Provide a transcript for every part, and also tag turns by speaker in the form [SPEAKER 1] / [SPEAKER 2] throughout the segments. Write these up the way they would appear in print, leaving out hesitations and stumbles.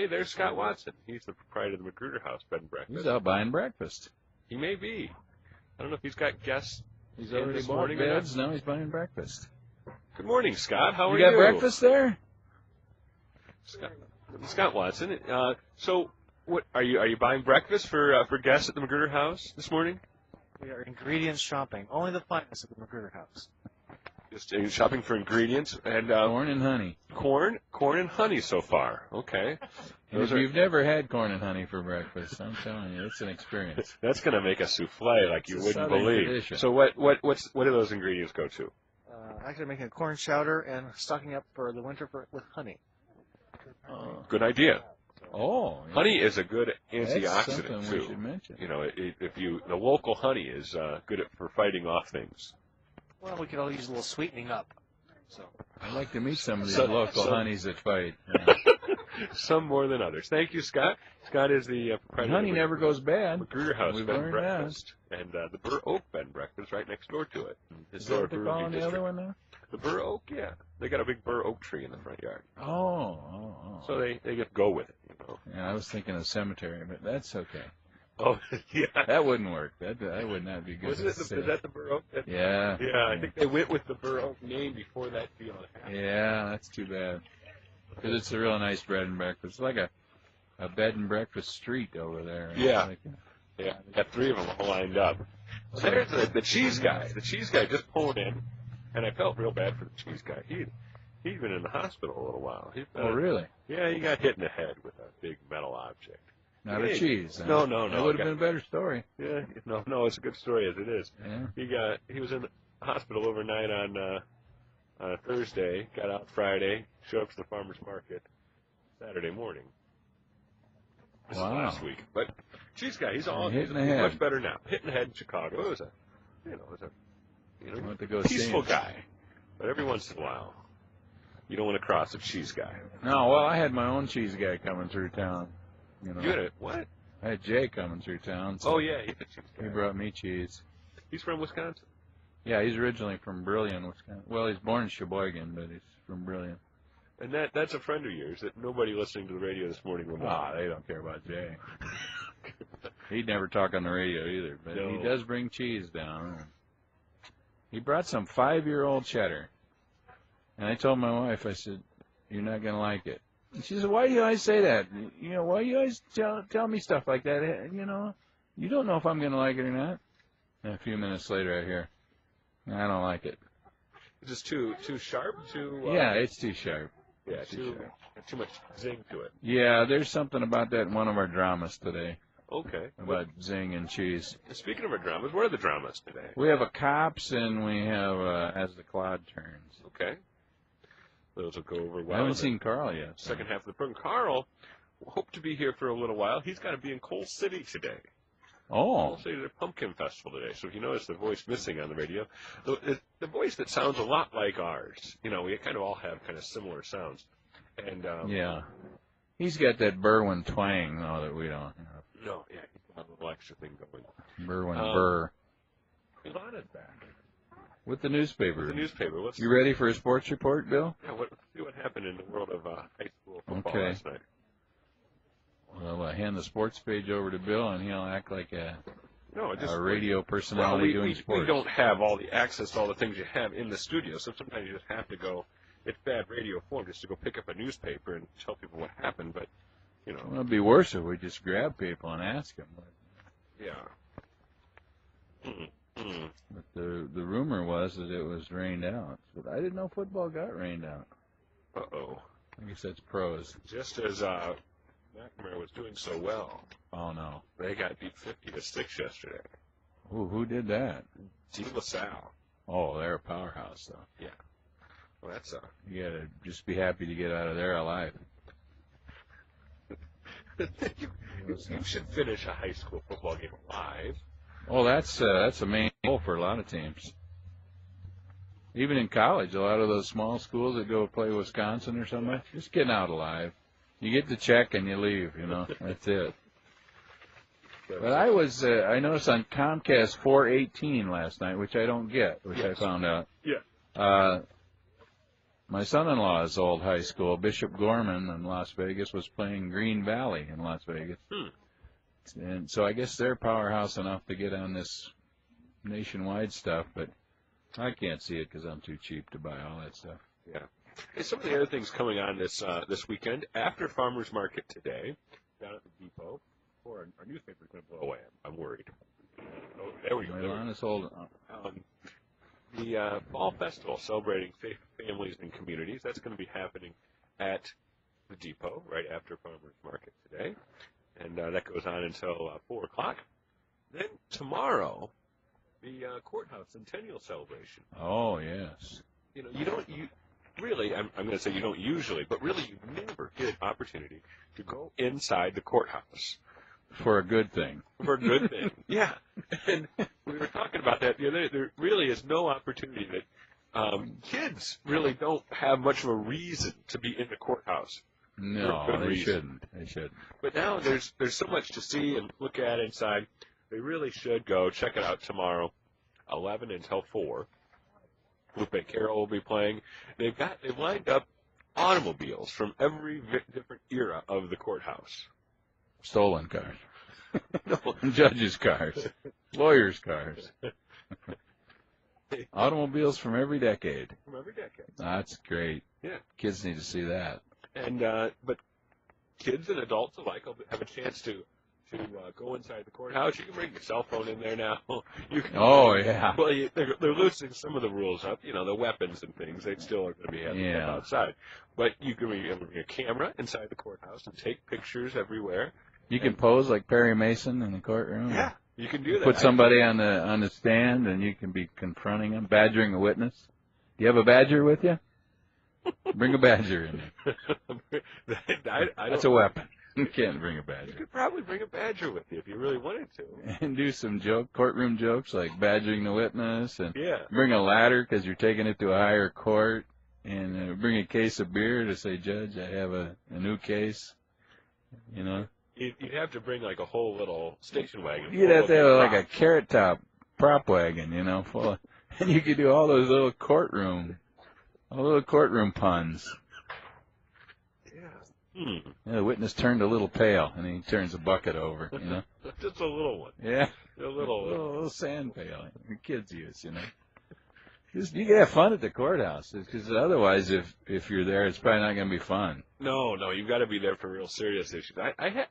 [SPEAKER 1] Hey, there's Scott Watson. He's the proprietor of the Magruder House Bed and Breakfast.
[SPEAKER 2] He's out buying breakfast.
[SPEAKER 1] He may be. I don't know if he's got guests.
[SPEAKER 2] He's already bought beds. Now he's buying breakfast.
[SPEAKER 1] Good morning, Scott. How are you?
[SPEAKER 2] You got breakfast there?
[SPEAKER 1] Scott Watson. So, what are you buying breakfast for guests at the Magruder House this morning?
[SPEAKER 3] We are ingredients shopping. Only the finest at the Magruder House.
[SPEAKER 1] Just shopping for ingredients and
[SPEAKER 2] corn and honey.
[SPEAKER 1] Corn and honey so far. Okay.
[SPEAKER 2] And if you've never had corn and honey for breakfast, I'm telling you, it's an experience.
[SPEAKER 1] That's going to make a souffle like you wouldn't believe.
[SPEAKER 2] Tradition.
[SPEAKER 1] So what do those ingredients go to?
[SPEAKER 3] Actually, making a corn chowder and stocking up for the winter with honey.
[SPEAKER 1] Good idea.
[SPEAKER 2] Oh, yeah.
[SPEAKER 1] Honey is a good antioxidant
[SPEAKER 2] That's something
[SPEAKER 1] too.
[SPEAKER 2] We should mention.
[SPEAKER 1] You know, the local honey is good for fighting off things.
[SPEAKER 3] Well, we could all use a little sweetening up. So
[SPEAKER 2] I'd like to meet some of these local honeys that fight.
[SPEAKER 1] Some more than others. Thank you, Scott. Scott is the proprietor.
[SPEAKER 2] Honey never goes bad.
[SPEAKER 1] Magruder House
[SPEAKER 2] We've
[SPEAKER 1] Bed and
[SPEAKER 2] learned
[SPEAKER 1] Breakfast, and the Burr Oak Bed and Breakfast right next door to it.
[SPEAKER 2] Is that what they're calling the other one now?
[SPEAKER 1] The Burr Oak, yeah. They got a big Burr Oak tree in the front yard.
[SPEAKER 2] Oh.
[SPEAKER 1] So they get go with it, you know.
[SPEAKER 2] Yeah, I was thinking of cemetery, but that's okay.
[SPEAKER 1] Oh, yeah.
[SPEAKER 2] That wouldn't work. That would not be good.
[SPEAKER 1] Is that the Burr Oak?
[SPEAKER 2] Yeah.
[SPEAKER 1] Yeah, I think they went with the Burr Oak name before that deal happened.
[SPEAKER 2] Yeah, that's too bad. Because it's a real nice bread and breakfast. It's like a bed and breakfast street over there.
[SPEAKER 1] Yeah.
[SPEAKER 2] Yeah,
[SPEAKER 1] got three of them all lined up. There's the cheese guy. The cheese guy just pulled in, and I felt real bad for the cheese guy. He'd been in the hospital a little while.
[SPEAKER 2] Oh, really?
[SPEAKER 1] Yeah, he got hit in the head with a big metal object.
[SPEAKER 2] Not a cheese.
[SPEAKER 1] No.
[SPEAKER 2] That would have been a better story.
[SPEAKER 1] Yeah, no, it's a good story as it is.
[SPEAKER 2] Yeah.
[SPEAKER 1] He was in the hospital overnight on Thursday, got out Friday, showed up to the farmer's market Saturday morning. This is last week. But cheese guy, he's much better now. Hitting the head in Chicago. It was a peaceful guy. But every once in a while, you don't want to cross a cheese guy.
[SPEAKER 2] No, well, I had my own cheese guy coming through town. You
[SPEAKER 1] had it? What?
[SPEAKER 2] I had Jay coming through town. So
[SPEAKER 1] he's a cheese guy.
[SPEAKER 2] He brought me cheese.
[SPEAKER 1] He's from Wisconsin?
[SPEAKER 2] Yeah, he's originally from Brillion, Wisconsin. Well, he's born in Sheboygan, but he's from Brillion.
[SPEAKER 1] And that's a friend of yours that nobody listening to the radio this morning will know.
[SPEAKER 2] They don't care about Jay. He'd never talk on the radio either, but he does bring cheese down. He brought some 5-year-old cheddar. And I told my wife, I said, "You're not going to like it." And she said, "Why do you always say that? Why do you always tell me stuff like that? You don't know if I'm going to like it or not." And a few minutes later, I hear, "I don't like it."
[SPEAKER 1] Is this too sharp?
[SPEAKER 2] Yeah, it's too sharp.
[SPEAKER 1] Yeah, too much zing to it.
[SPEAKER 2] Yeah, there's something about that in one of our dramas today.
[SPEAKER 1] Okay.
[SPEAKER 2] About zing and cheese.
[SPEAKER 1] Speaking of our dramas, what are the dramas today?
[SPEAKER 2] We have a Cops and we have As the Clod Turns.
[SPEAKER 1] Okay. Those will go over well.
[SPEAKER 2] I haven't seen Carl yet.
[SPEAKER 1] Second half of the program. Carl will hope to be here for a little while. He's got to be in Coal City today.
[SPEAKER 2] Oh.
[SPEAKER 1] Coal City, the Pumpkin Festival today. So if you notice the voice missing on the radio, the voice that sounds a lot like ours. We kind of all have kind of similar sounds. And
[SPEAKER 2] yeah. He's got that Berwyn twang, though, that we don't have.
[SPEAKER 1] No, yeah, he's got a little extra thing going.
[SPEAKER 2] Berwyn Burr.
[SPEAKER 1] Ilana's back.
[SPEAKER 2] With the newspaper.
[SPEAKER 1] You
[SPEAKER 2] ready for a sports report, Bill?
[SPEAKER 1] Yeah, let's see what happened in the world of high school football last night.
[SPEAKER 2] Well, I'll hand the sports page over to Bill, and he'll act like a radio personality doing sports.
[SPEAKER 1] We don't have all the access to all the things you have in the studio, so sometimes you just have to go. It's bad radio form just to go pick up a newspaper and tell people what happened, but, Well,
[SPEAKER 2] it'd be worse if we just grab people and ask them.
[SPEAKER 1] Yeah.
[SPEAKER 2] But the rumor was that it was rained out. But I didn't know football got rained out.
[SPEAKER 1] Uh-oh.
[SPEAKER 2] I guess that's pros.
[SPEAKER 1] Just as McNamara was doing so well.
[SPEAKER 2] Oh, no.
[SPEAKER 1] They got beat 50-6 yesterday.
[SPEAKER 2] Who did that?
[SPEAKER 1] De La Salle.
[SPEAKER 2] Oh, they're a powerhouse, though.
[SPEAKER 1] Yeah. Well, that's
[SPEAKER 2] you got to just be happy to get out of there alive.
[SPEAKER 1] You should finish a high school football game alive.
[SPEAKER 2] Oh, that's a main goal for a lot of teams. Even in college, a lot of those small schools that go play Wisconsin or something, just getting out alive. You get the check and you leave, That's it. But I noticed on Comcast 418 last night, which I don't get, I found out.
[SPEAKER 1] Yeah.
[SPEAKER 2] My son-in-law's old high school, Bishop Gorman in Las Vegas, was playing Green Valley in Las Vegas. And so I guess they're powerhouse enough to get on this nationwide stuff, but I can't see it because I'm too cheap to buy all that stuff.
[SPEAKER 1] Yeah. Hey, some of the other things coming on this weekend, after Farmers Market today, down at the depot, or our newspaper's going to blow away. I'm worried. Oh, there we go.
[SPEAKER 2] My lawn is holding.
[SPEAKER 1] The Fall Festival, celebrating families and communities, that's going to be happening at the depot right after Farmers Market today. And that goes on until 4 o'clock. Then tomorrow, the courthouse centennial celebration.
[SPEAKER 2] Oh, yes.
[SPEAKER 1] You know, you really, I'm going to say you don't usually, but really you never get an opportunity to go inside the courthouse.
[SPEAKER 2] For a good thing.
[SPEAKER 1] For a good thing, yeah. And we were talking about that the other day. There really is no opportunity that kids really don't have much of a reason to be in the courthouse.
[SPEAKER 2] No, they shouldn't. They shouldn't.
[SPEAKER 1] But now there's so much to see and look at inside. They really should go check it out tomorrow, 11 until 4. Lupe Carroll will be playing. They've lined up automobiles from every different era of the courthouse.
[SPEAKER 2] Stolen cars. No. Judges' cars. Lawyers' cars. Automobiles from every decade.
[SPEAKER 1] From every decade.
[SPEAKER 2] That's great.
[SPEAKER 1] Yeah.
[SPEAKER 2] Kids need to see that.
[SPEAKER 1] And but kids and adults alike will have a chance to go inside the courthouse. You can bring your cell phone in there now. You can,
[SPEAKER 2] yeah.
[SPEAKER 1] Well, they're loosening some of the rules up. You know, the weapons and things, they still are going to be having them outside. But you can bring a camera inside the courthouse and take pictures everywhere.
[SPEAKER 2] You can pose like Perry Mason in the courtroom.
[SPEAKER 1] Yeah, you can do that.
[SPEAKER 2] Put somebody on the stand, and you can be confronting them, badgering a witness. Do you have a badger with you? Bring a badger in there. That's a weapon. You can't bring a badger.
[SPEAKER 1] You could probably bring a badger with you if you really wanted to.
[SPEAKER 2] And do some courtroom jokes like badgering the witness, and
[SPEAKER 1] yeah.
[SPEAKER 2] Bring a ladder because you're taking it to a higher court, and bring a case of beer to say, Judge, I have a new case. You know.
[SPEAKER 1] You'd have to bring like a whole little station wagon.
[SPEAKER 2] You'd have to have like a carrot top prop wagon, you know, full of, and you could do all those little courtroom puns.
[SPEAKER 1] Yeah.
[SPEAKER 2] Yeah, the witness turned a little pale, and he turns a bucket over, you know.
[SPEAKER 1] Just a little one.
[SPEAKER 2] Yeah.
[SPEAKER 1] A little
[SPEAKER 2] sand pail. The kids use, you know. You can have fun at the courthouse, because otherwise, if you're there, it's probably not going to be fun.
[SPEAKER 1] No, you've got to be there for real serious issues. I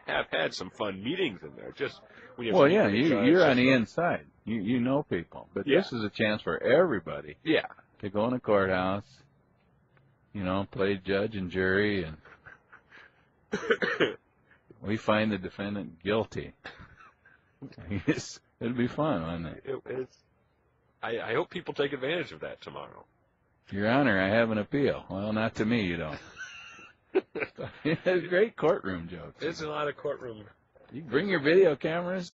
[SPEAKER 1] have had some fun meetings in there. Just when
[SPEAKER 2] you're on the inside. You know people, but this is a chance for everybody.
[SPEAKER 1] Yeah.
[SPEAKER 2] To go in a courthouse, you know, play judge and jury, and we find the defendant guilty. It'll be fun, won't it?
[SPEAKER 1] I hope people take advantage of that tomorrow.
[SPEAKER 2] Your Honor, I have an appeal. Well, not to me, you don't. Great courtroom jokes.
[SPEAKER 1] There's a lot of courtroom.
[SPEAKER 2] You bring your video cameras.